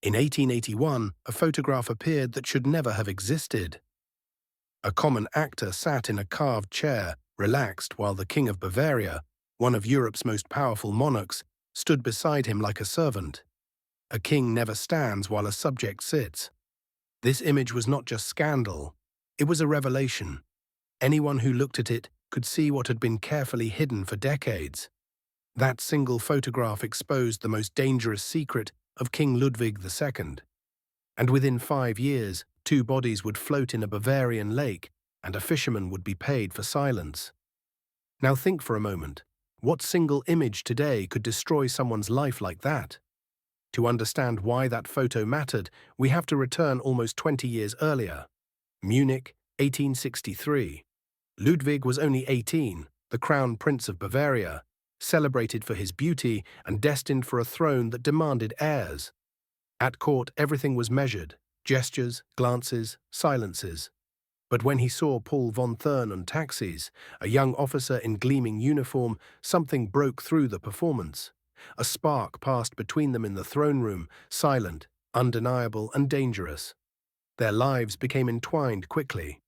In 1881, a photograph appeared that should never have existed. A common actor sat in a carved chair, relaxed, while the King of Bavaria, one of Europe's most powerful monarchs, stood beside him like a servant. A king never stands while a subject sits. This image was not just scandal, it was a revelation. Anyone who looked at it could see what had been carefully hidden for decades. That single photograph exposed the most dangerous secret of King Ludwig II. And within 5 years, 2 bodies would float in a Bavarian lake, and a fisherman would be paid for silence. Now think for a moment. What single image today could destroy someone's life like that? To understand why that photo mattered, we have to return almost 20 years earlier. Munich, 1863. Ludwig was only 18, the crown prince of Bavaria, celebrated for his beauty and destined for a throne that demanded heirs. At court, everything was measured: gestures, glances, silences. But when he saw Paul von Thurn on taxis, a young officer in gleaming uniform, something broke through the performance. A spark passed between them in the throne room, silent, undeniable, and dangerous. Their lives became entwined quickly.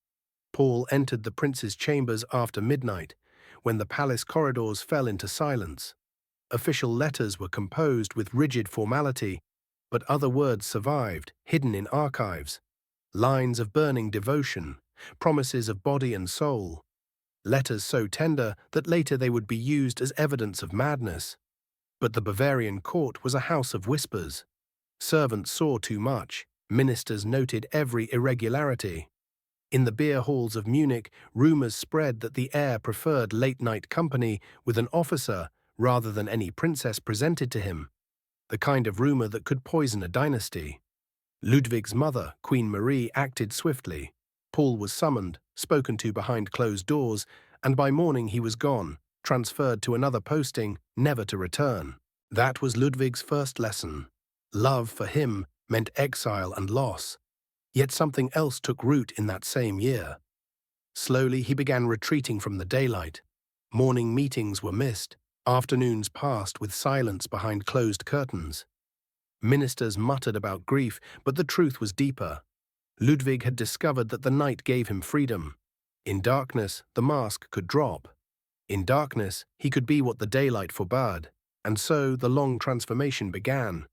Paul entered the prince's chambers after midnight, when the palace corridors fell into silence. Official letters were composed with rigid formality, but other words survived, hidden in archives. Lines of burning devotion, promises of body and soul. Letters so tender that later they would be used as evidence of madness. But the Bavarian court was a house of whispers. Servants saw too much. Ministers noted every irregularity. In the beer halls of Munich, rumors spread that the heir preferred late-night company with an officer rather than any princess presented to him, the kind of rumor that could poison a dynasty. Ludwig's mother, Queen Marie, acted swiftly. Paul was summoned, spoken to behind closed doors, and by morning he was gone, transferred to another posting, never to return. That was Ludwig's first lesson. Love for him meant exile and loss. Yet something else took root in that same year. Slowly he began retreating from the daylight. Morning meetings were missed. Afternoons passed with silence behind closed curtains. Ministers muttered about grief, but the truth was deeper. Ludwig had discovered that the night gave him freedom. In darkness, the mask could drop. In darkness, he could be what the daylight forbade. And so the long transformation began.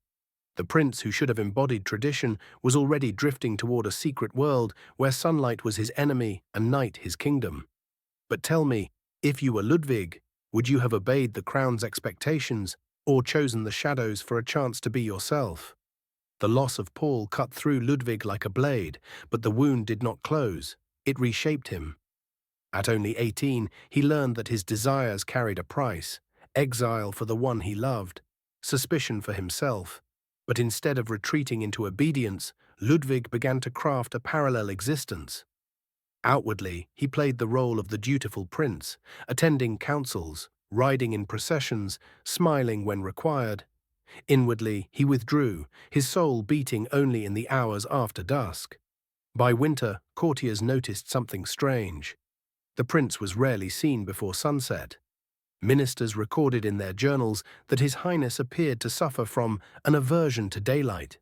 The prince who should have embodied tradition was already drifting toward a secret world where sunlight was his enemy and night his kingdom. But tell me, if you were Ludwig, would you have obeyed the crown's expectations or chosen the shadows for a chance to be yourself? The loss of Paul cut through Ludwig like a blade, but the wound did not close. It reshaped him. At only 18, he learned that his desires carried a price: exile for the one he loved, suspicion for himself. But instead of retreating into obedience, Ludwig began to craft a parallel existence. Outwardly, he played the role of the dutiful prince, attending councils, riding in processions, smiling when required. Inwardly, he withdrew, his soul beating only in the hours after dusk. By winter, courtiers noticed something strange. The prince was rarely seen before sunset. Ministers recorded in their journals that His Highness appeared to suffer from an aversion to daylight.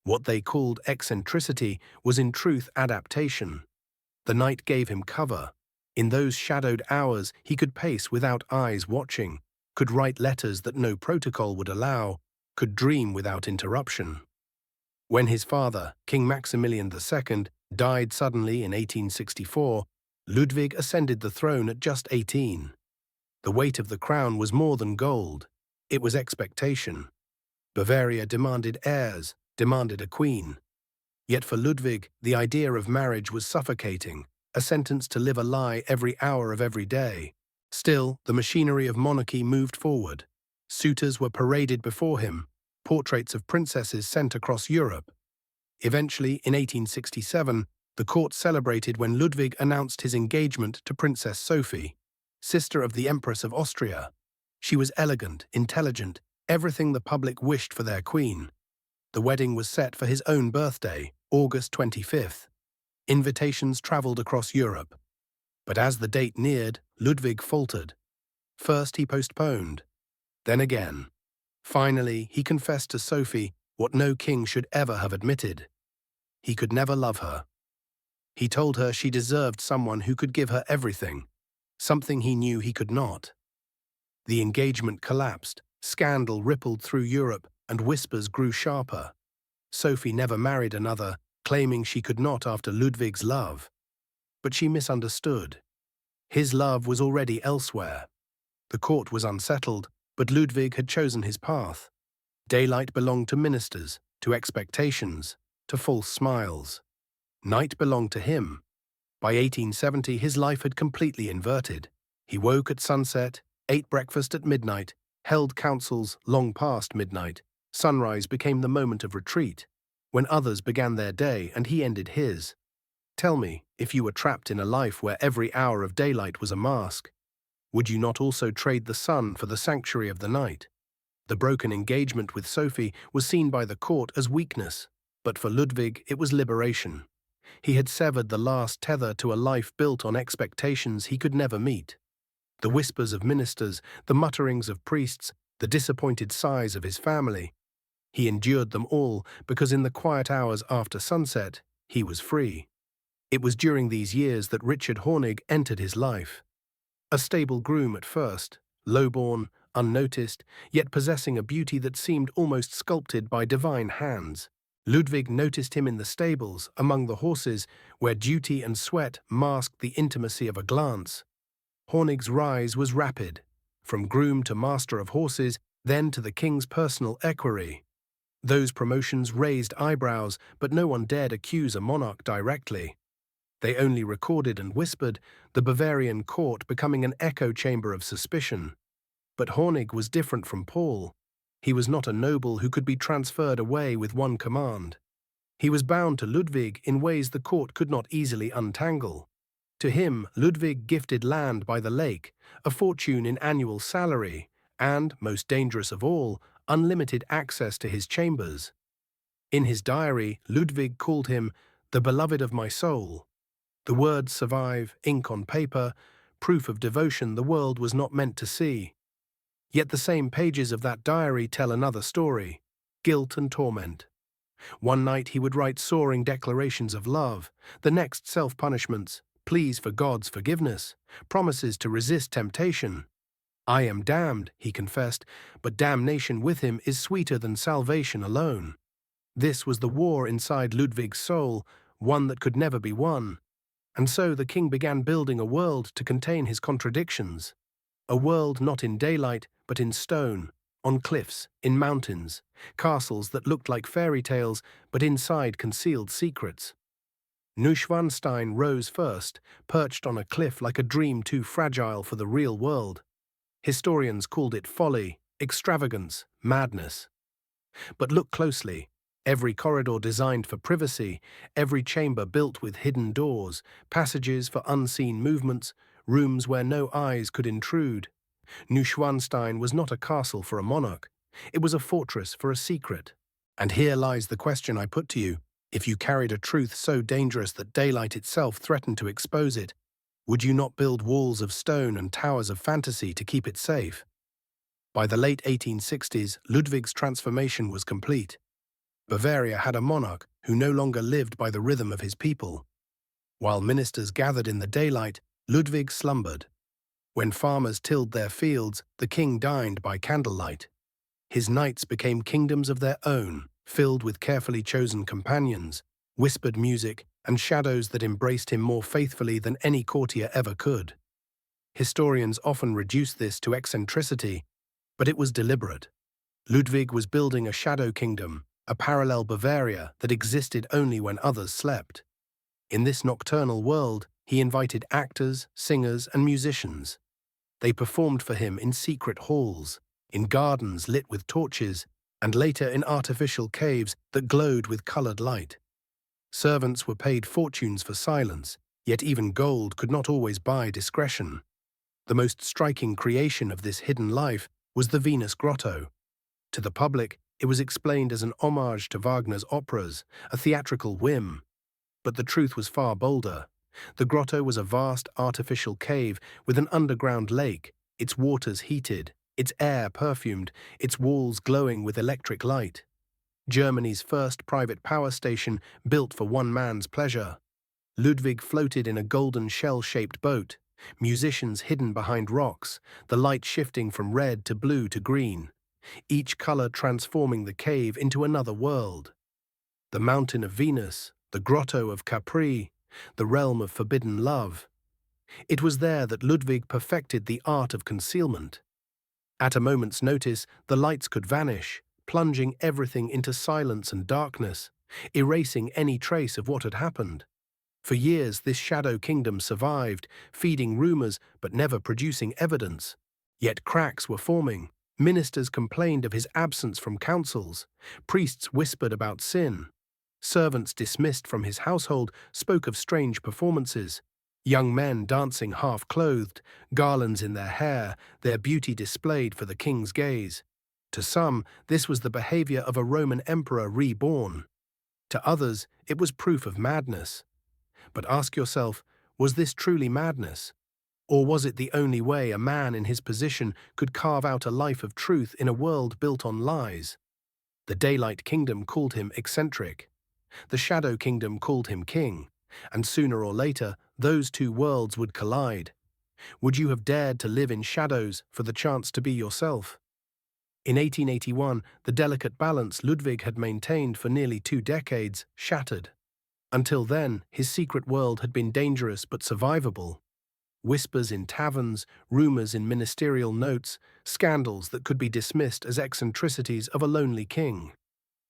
What they called eccentricity was in truth adaptation. The night gave him cover. In those shadowed hours, he could pace without eyes watching, could write letters that no protocol would allow, could dream without interruption. When his father, King Maximilian II, died suddenly in 1864, Ludwig ascended the throne at just 18. The weight of the crown was more than gold. It was expectation. Bavaria demanded heirs, demanded a queen. Yet for Ludwig, the idea of marriage was suffocating, a sentence to live a lie every hour of every day. Still, the machinery of monarchy moved forward. Suitors were paraded before him, portraits of princesses sent across Europe. Eventually, in 1867, the court celebrated when Ludwig announced his engagement to Princess Sophie, sister of the Empress of Austria. She was elegant, intelligent, everything the public wished for their queen. The wedding was set for his own birthday, August 25th. Invitations traveled across Europe. But as the date neared, Ludwig faltered. First he postponed, then again. Finally, he confessed to Sophie what no king should ever have admitted. He could never love her. He told her she deserved someone who could give her everything, something he knew he could not. The engagement collapsed, scandal rippled through Europe, and whispers grew sharper. Sophie never married another, claiming she could not after Ludwig's love. But she misunderstood. His love was already elsewhere. The court was unsettled, but Ludwig had chosen his path. Daylight belonged to ministers, to expectations, to false smiles. Night belonged to him. By 1870, his life had completely inverted. He woke at sunset, ate breakfast at midnight, held councils long past midnight. Sunrise became the moment of retreat, when others began their day and he ended his. Tell me, if you were trapped in a life where every hour of daylight was a mask, would you not also trade the sun for the sanctuary of the night? The broken engagement with Sophie was seen by the court as weakness, but for Ludwig it was liberation. He had severed the last tether to a life built on expectations he could never meet. The whispers of ministers, the mutterings of priests, the disappointed sighs of his family. He endured them all because in the quiet hours after sunset, he was free. It was during these years that Richard Hornig entered his life. A stable groom at first, lowborn, unnoticed, yet possessing a beauty that seemed almost sculpted by divine hands. Ludwig noticed him in the stables, among the horses, where duty and sweat masked the intimacy of a glance. Hornig's rise was rapid, from groom to master of horses, then to the king's personal equerry. Those promotions raised eyebrows, but no one dared accuse a monarch directly. They only recorded and whispered, the Bavarian court becoming an echo chamber of suspicion. But Hornig was different from Paul. He was not a noble who could be transferred away with one command. He was bound to Ludwig in ways the court could not easily untangle. To him, Ludwig gifted land by the lake, a fortune in annual salary, and, most dangerous of all, unlimited access to his chambers. In his diary, Ludwig called him the beloved of my soul. The words survive, ink on paper, proof of devotion the world was not meant to see. Yet the same pages of that diary tell another story, guilt and torment. One night he would write soaring declarations of love, the next self-punishments, pleas for God's forgiveness, promises to resist temptation. I am damned, he confessed, but damnation with him is sweeter than salvation alone. This was the war inside Ludwig's soul, one that could never be won. And so the king began building a world to contain his contradictions. A world not in daylight, but in stone, on cliffs, in mountains, castles that looked like fairy tales, but inside concealed secrets. Neuschwanstein rose first, perched on a cliff like a dream too fragile for the real world. Historians called it folly, extravagance, madness. But look closely. Every corridor designed for privacy, every chamber built with hidden doors, passages for unseen movements, rooms where no eyes could intrude. Neuschwanstein was not a castle for a monarch. It was a fortress for a secret. And here lies the question I put to you. If you carried a truth so dangerous that daylight itself threatened to expose it, would you not build walls of stone and towers of fantasy to keep it safe? By the late 1860s, Ludwig's transformation was complete. Bavaria had a monarch who no longer lived by the rhythm of his people. While ministers gathered in the daylight, Ludwig slumbered. When farmers tilled their fields, the king dined by candlelight. His nights became kingdoms of their own, filled with carefully chosen companions, whispered music, and shadows that embraced him more faithfully than any courtier ever could. Historians often reduce this to eccentricity, but it was deliberate. Ludwig was building a shadow kingdom, a parallel Bavaria that existed only when others slept. In this nocturnal world, he invited actors, singers, and musicians. They performed for him in secret halls, in gardens lit with torches, and later in artificial caves that glowed with colored light. Servants were paid fortunes for silence, yet even gold could not always buy discretion. The most striking creation of this hidden life was the Venus Grotto. To the public, it was explained as an homage to Wagner's operas, a theatrical whim. But the truth was far bolder. The grotto was a vast artificial cave with an underground lake, its waters heated, its air perfumed, its walls glowing with electric light. Germany's first private power station built for one man's pleasure. Ludwig floated in a golden shell-shaped boat, musicians hidden behind rocks, the light shifting from red to blue to green, each color transforming the cave into another world. The Mountain of Venus, the Grotto of Capri, the realm of forbidden love. It was there that Ludwig perfected the art of concealment. At a moment's notice, the lights could vanish, plunging everything into silence and darkness, erasing any trace of what had happened. For years, this shadow kingdom survived, feeding rumors but never producing evidence. Yet cracks were forming. Ministers complained of his absence from councils. Priests whispered about sin. Servants dismissed from his household spoke of strange performances. Young men dancing half-clothed, garlands in their hair, their beauty displayed for the king's gaze. To some, this was the behavior of a Roman emperor reborn. To others, it was proof of madness. But ask yourself, was this truly madness? Or was it the only way a man in his position could carve out a life of truth in a world built on lies? The Daylight Kingdom called him eccentric. The Shadow Kingdom called him king. And sooner or later, those two worlds would collide. Would you have dared to live in shadows for the chance to be yourself? In 1881, the delicate balance Ludwig had maintained for nearly 2 decades shattered. Until then, his secret world had been dangerous but survivable. Whispers in taverns, rumors in ministerial notes, scandals that could be dismissed as eccentricities of a lonely king.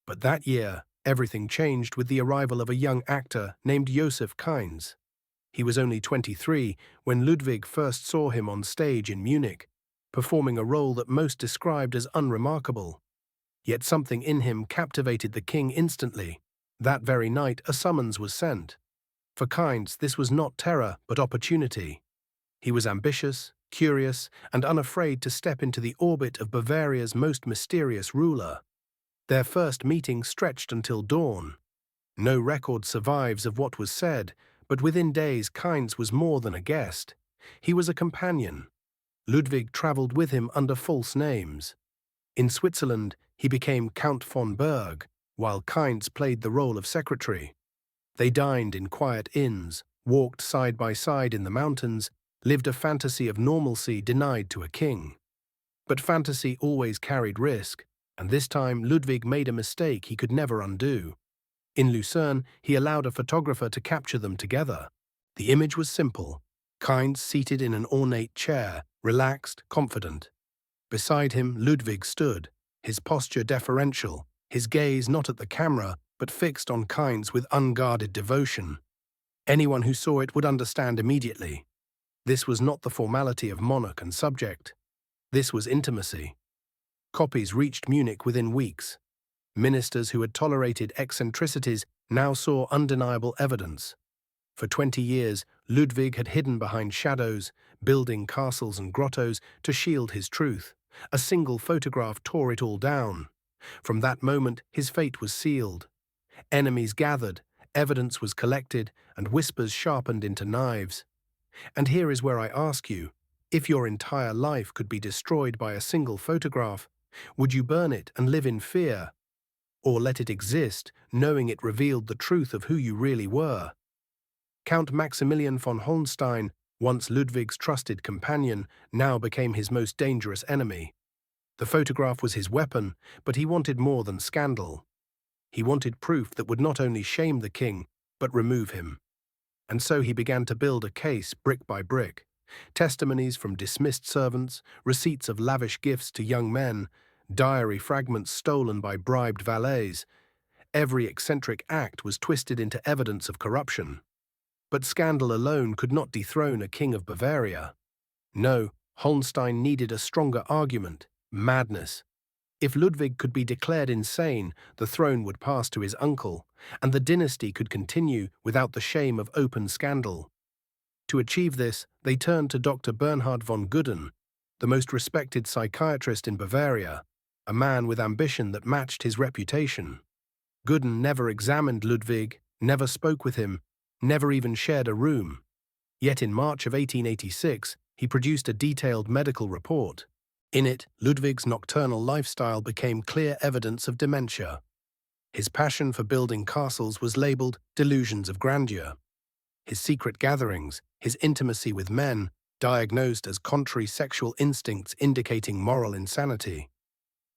But that year, everything changed with the arrival of a young actor named Joseph Kainz. He was only 23 when Ludwig first saw him on stage in Munich, performing a role that most described as unremarkable. Yet something in him captivated the king instantly. That very night, a summons was sent. For Kainz, this was not terror, but opportunity. He was ambitious, curious, and unafraid to step into the orbit of Bavaria's most mysterious ruler. Their first meeting stretched until dawn. No record survives of what was said, but within days Kainz was more than a guest. He was a companion. Ludwig traveled with him under false names. In Switzerland, he became Count von Berg, while Kainz played the role of secretary. They dined in quiet inns, walked side by side in the mountains, lived a fantasy of normalcy denied to a king. But fantasy always carried risk, and this time Ludwig made a mistake he could never undo. In Lucerne, he allowed a photographer to capture them together. The image was simple: Kainz seated in an ornate chair, relaxed, confident. Beside him, Ludwig stood, his posture deferential, his gaze not at the camera, but fixed on Kainz with unguarded devotion. Anyone who saw it would understand immediately. This was not the formality of monarch and subject. This was intimacy. Copies reached Munich within weeks. Ministers who had tolerated eccentricities now saw undeniable evidence. For 20 years, Ludwig had hidden behind shadows, building castles and grottos to shield his truth. A single photograph tore it all down. From that moment, his fate was sealed. Enemies gathered, evidence was collected, and whispers sharpened into knives. And here is where I ask you, if your entire life could be destroyed by a single photograph, would you burn it and live in fear? Or let it exist, knowing it revealed the truth of who you really were? Count Maximilian von Holstein, once Ludwig's trusted companion, now became his most dangerous enemy. The photograph was his weapon, but he wanted more than scandal. He wanted proof that would not only shame the king, but remove him. And so he began to build a case brick by brick. Testimonies from dismissed servants, receipts of lavish gifts to young men, diary fragments stolen by bribed valets. Every eccentric act was twisted into evidence of corruption. But scandal alone could not dethrone a king of Bavaria. No, Holstein needed a stronger argument: madness. If Ludwig could be declared insane, the throne would pass to his uncle, and the dynasty could continue without the shame of open scandal. To achieve this, they turned to Dr. Bernhard von Gudden, the most respected psychiatrist in Bavaria, a man with ambition that matched his reputation. Gudden never examined Ludwig, never spoke with him, never even shared a room. Yet in March of 1886, he produced a detailed medical report. In it, Ludwig's nocturnal lifestyle became clear evidence of dementia. His passion for building castles was labeled delusions of grandeur. His secret gatherings, his intimacy with men, diagnosed as contrary sexual instincts indicating moral insanity.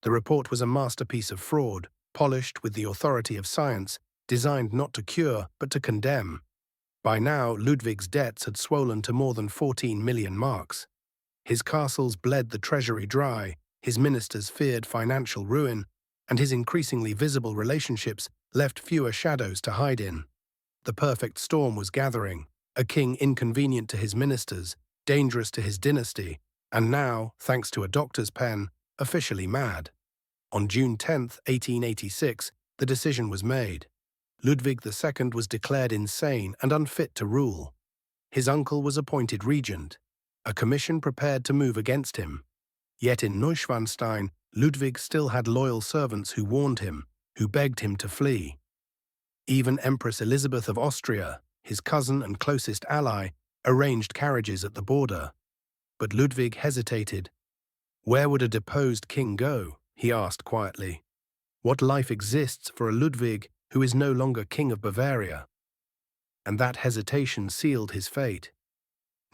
The report was a masterpiece of fraud, polished with the authority of science, designed not to cure but to condemn. By now, Ludwig's debts had swollen to more than 14 million marks. His castles bled the treasury dry, his ministers feared financial ruin, and his increasingly visible relationships left fewer shadows to hide in. The perfect storm was gathering, a king inconvenient to his ministers, dangerous to his dynasty, and now, thanks to a doctor's pen, officially mad. On June 10, 1886, the decision was made. Ludwig II was declared insane and unfit to rule. His uncle was appointed regent. A commission prepared to move against him. Yet in Neuschwanstein, Ludwig still had loyal servants who warned him, who begged him to flee. Even Empress Elizabeth of Austria, his cousin and closest ally, arranged carriages at the border. But Ludwig hesitated. Where would a deposed king go? He asked quietly. What life exists for a Ludwig who is no longer king of Bavaria? And that hesitation sealed his fate.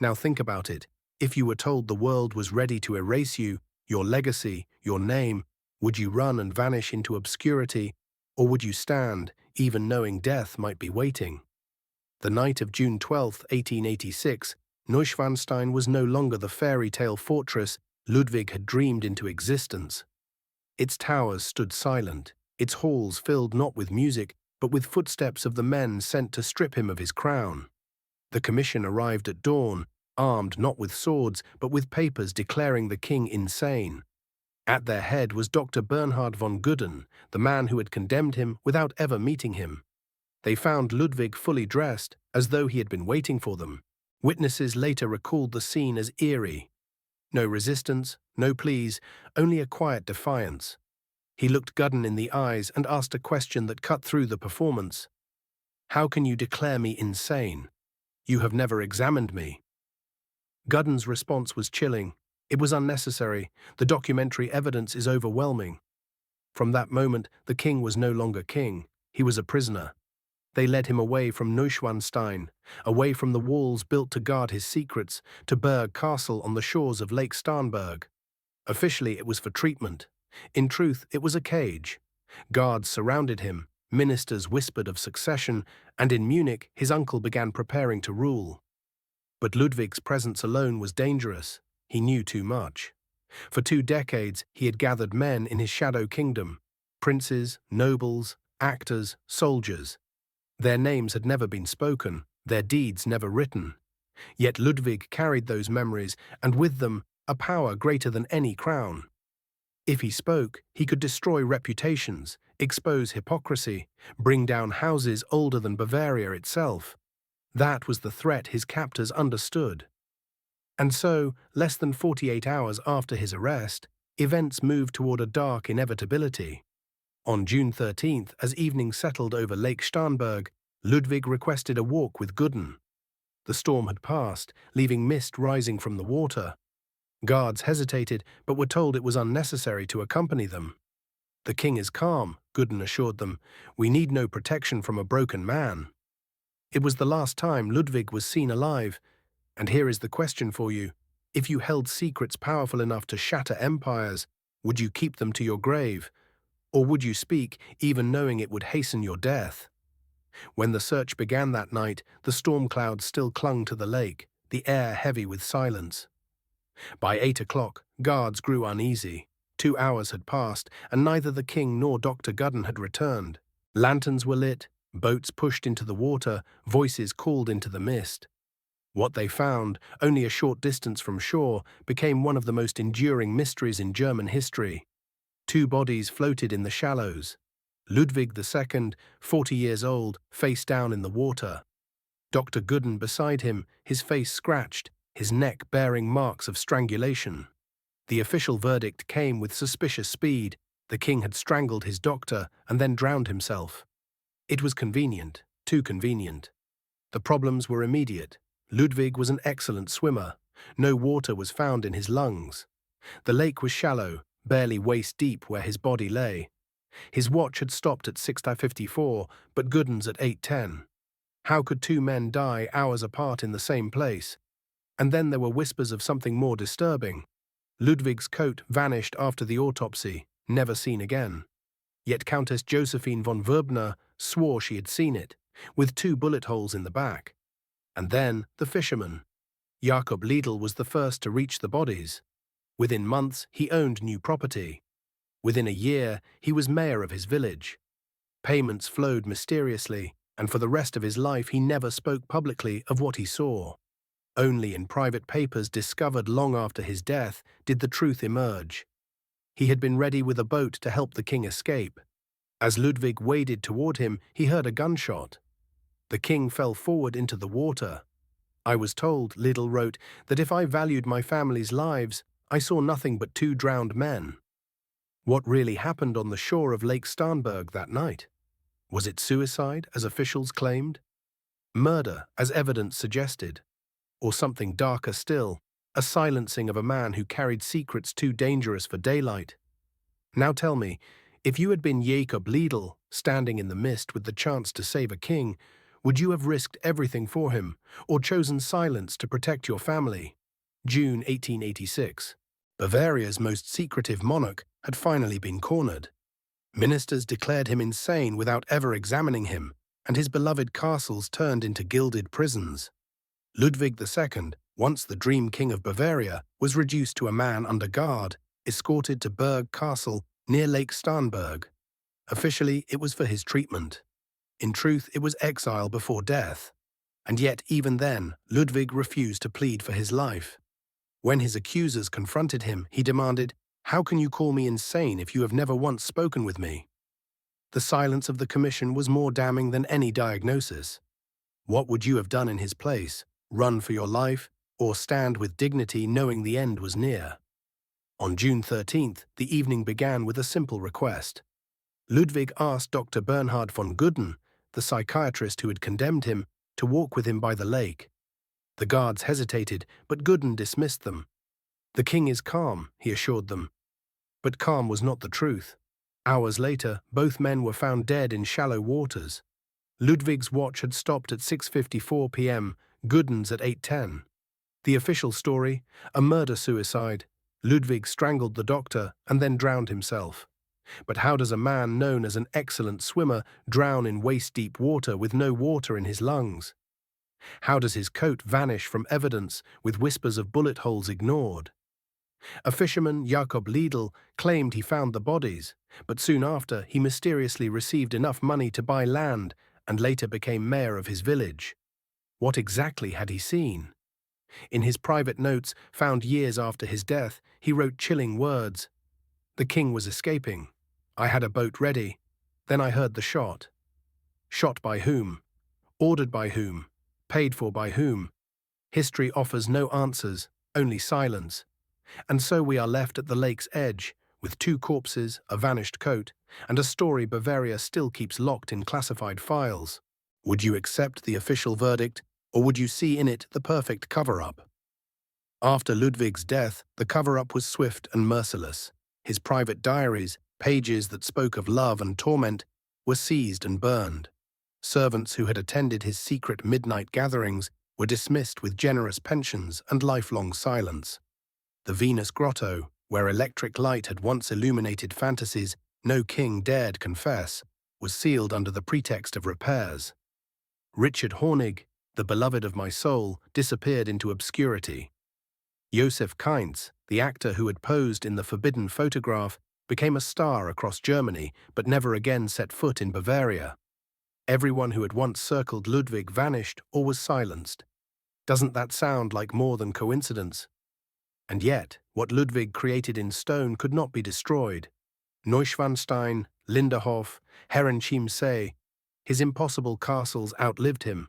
Now think about it. If you were told the world was ready to erase you, your legacy, your name, would you run and vanish into obscurity, or would you stand, even knowing death might be waiting? The night of June 12, 1886, Neuschwanstein was no longer the fairy tale fortress Ludwig had dreamed into existence. Its towers stood silent, its halls filled not with music, but with footsteps of the men sent to strip him of his crown. The commission arrived at dawn, armed not with swords, but with papers declaring the king insane. At their head was Dr. Bernhard von Gudden, the man who had condemned him without ever meeting him. They found Ludwig fully dressed, as though he had been waiting for them. Witnesses later recalled the scene as eerie. No resistance, no pleas, only a quiet defiance. He looked Gudden in the eyes and asked a question that cut through the performance. How can you declare me insane? You have never examined me. Gudden's response was chilling. It was unnecessary. The documentary evidence is overwhelming. From that moment, the king was no longer king. He was a prisoner. They led him away from Neuschwanstein, away from the walls built to guard his secrets, to Berg Castle on the shores of Lake Starnberg. Officially, it was for treatment. In truth, it was a cage. Guards surrounded him, ministers whispered of succession, and in Munich, his uncle began preparing to rule. But Ludwig's presence alone was dangerous. He knew too much. For 2 decades, he had gathered men in his shadow kingdom, princes, nobles, actors, soldiers. Their names had never been spoken, their deeds never written. Yet Ludwig carried those memories, and with them, a power greater than any crown. If he spoke, he could destroy reputations, expose hypocrisy, bring down houses older than Bavaria itself. That was the threat his captors understood. And so, less than 48 hours after his arrest, events moved toward a dark inevitability. On June 13th, as evening settled over Lake Starnberg, Ludwig requested a walk with Gudden. The storm had passed, leaving mist rising from the water. Guards hesitated, but were told it was unnecessary to accompany them. The king is calm, Gudden assured them. We need no protection from a broken man. It was the last time Ludwig was seen alive, and here is the question for you. If you held secrets powerful enough to shatter empires, would you keep them to your grave? Or would you speak, even knowing it would hasten your death? When the search began that night, the storm clouds still clung to the lake, the air heavy with silence. By 8 o'clock, guards grew uneasy. 2 hours had passed, and neither the king nor Dr. Gudden had returned. Lanterns were lit, boats pushed into the water, voices called into the mist. What they found, only a short distance from shore, became one of the most enduring mysteries in German history. 2 bodies floated in the shallows. Ludwig II, 40 years old, face down in the water. Dr. Gudden beside him, his face scratched, his neck bearing marks of strangulation. The official verdict came with suspicious speed. The king had strangled his doctor and then drowned himself. It was convenient, too convenient. The problems were immediate. Ludwig was an excellent swimmer. No water was found in his lungs. The lake was shallow, barely waist deep where his body lay. His watch had stopped at 6:54, but Gooden's at 8:10. How could two men die hours apart in the same place? And then there were whispers of something more disturbing. Ludwig's coat vanished after the autopsy, never seen again. Yet Countess Josephine von Werbner swore she had seen it, with 2 bullet holes in the back. And then the fisherman. Jakob Liedl was the first to reach the bodies. Within months, he owned new property. Within a year, he was mayor of his village. Payments flowed mysteriously, and for the rest of his life he never spoke publicly of what he saw. Only in private papers discovered long after his death did the truth emerge. He had been ready with a boat to help the king escape. As Ludwig waded toward him, he heard a gunshot. The king fell forward into the water. I was told, Liddell wrote, that if I valued my family's lives, I saw nothing but 2 drowned men. What really happened on the shore of Lake Starnberg that night? Was it suicide, as officials claimed? Murder, as evidence suggested? Or something darker still, a silencing of a man who carried secrets too dangerous for daylight? Now tell me, if you had been Jakob Liedl, standing in the mist with the chance to save a king, would you have risked everything for him, or chosen silence to protect your family? June 1886. Bavaria's most secretive monarch had finally been cornered. Ministers declared him insane without ever examining him, and his beloved castles turned into gilded prisons. Ludwig II, once the dream king of Bavaria, was reduced to a man under guard, escorted to Berg Castle near Lake Starnberg. Officially, it was for his treatment. In truth, it was exile before death. And yet, even then, Ludwig refused to plead for his life. When his accusers confronted him, he demanded, "How can you call me insane if you have never once spoken with me?" The silence of the commission was more damning than any diagnosis. What would you have done in his place? Run for your life, or stand with dignity knowing the end was near? On June 13th, the evening began with a simple request. Ludwig asked Dr. Bernhard von Guden, the psychiatrist who had condemned him, to walk with him by the lake. The guards hesitated, but Guden dismissed them. "The king is calm," he assured them. But calm was not the truth. Hours later, both men were found dead in shallow waters. Ludwig's watch had stopped at 6:54 p.m., Guden's at 8:10. The official story, a murder-suicide. Ludwig strangled the doctor and then drowned himself. But how does a man known as an excellent swimmer drown in waist-deep water with no water in his lungs? How does his coat vanish from evidence with whispers of bullet holes ignored? A fisherman, Jakob Liedl, claimed he found the bodies, but soon after he mysteriously received enough money to buy land and later became mayor of his village. What exactly had he seen? In his private notes, found years after his death, he wrote chilling words. "The king was escaping. I had a boat ready. Then I heard the shot. Shot by whom? Ordered by whom? Paid for by whom? History offers no answers, only silence. And so we are left at the lake's edge, with 2 corpses, a vanished coat, and a story Bavaria still keeps locked in classified files. Would you accept the official verdict, or would you see in it the perfect cover-up? After Ludwig's death, the cover-up was swift and merciless. His private diaries, pages that spoke of love and torment, were seized and burned. Servants who had attended his secret midnight gatherings were dismissed with generous pensions and lifelong silence. The Venus Grotto, where electric light had once illuminated fantasies no king dared confess, was sealed under the pretext of repairs. Richard Hornig, the beloved of my soul, disappeared into obscurity. Josef Kainz, the actor who had posed in the forbidden photograph, became a star across Germany but never again set foot in Bavaria. Everyone who had once circled Ludwig vanished or was silenced. Doesn't that sound like more than coincidence? And yet, what Ludwig created in stone could not be destroyed. Neuschwanstein, Linderhof, Herrenchiemsee, his impossible castles outlived him.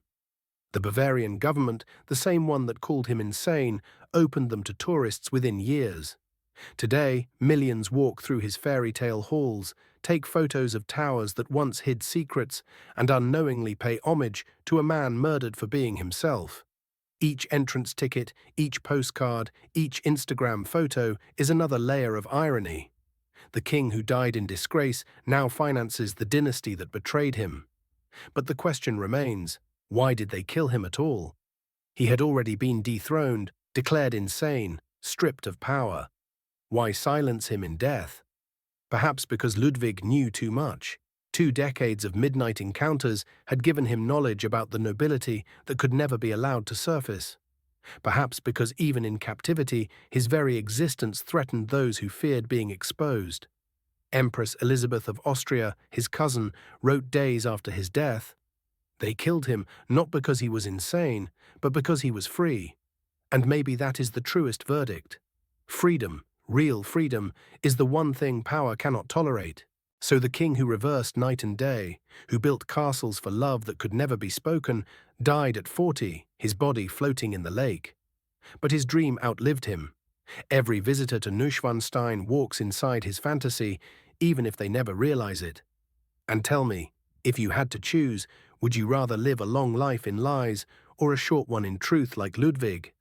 The Bavarian government, the same one that called him insane, opened them to tourists within years. Today, millions walk through his fairy tale halls, take photos of towers that once hid secrets, and unknowingly pay homage to a man murdered for being himself. Each entrance ticket, each postcard, each Instagram photo is another layer of irony. The king who died in disgrace now finances the dynasty that betrayed him. But the question remains, why did they kill him at all? He had already been dethroned, declared insane, stripped of power. Why silence him in death? Perhaps because Ludwig knew too much. 2 decades of midnight encounters had given him knowledge about the nobility that could never be allowed to surface. Perhaps because even in captivity, his very existence threatened those who feared being exposed. Empress Elizabeth of Austria, his cousin, wrote days after his death, "They killed him not because he was insane, but because he was free." And maybe that is the truest verdict. Freedom, real freedom, is the one thing power cannot tolerate. So the king who reversed night and day, who built castles for love that could never be spoken, died at 40, his body floating in the lake. But his dream outlived him. Every visitor to Neuschwanstein walks inside his fantasy, even if they never realize it. And tell me, if you had to choose, would you rather live a long life in lies or a short one in truth like Ludwig?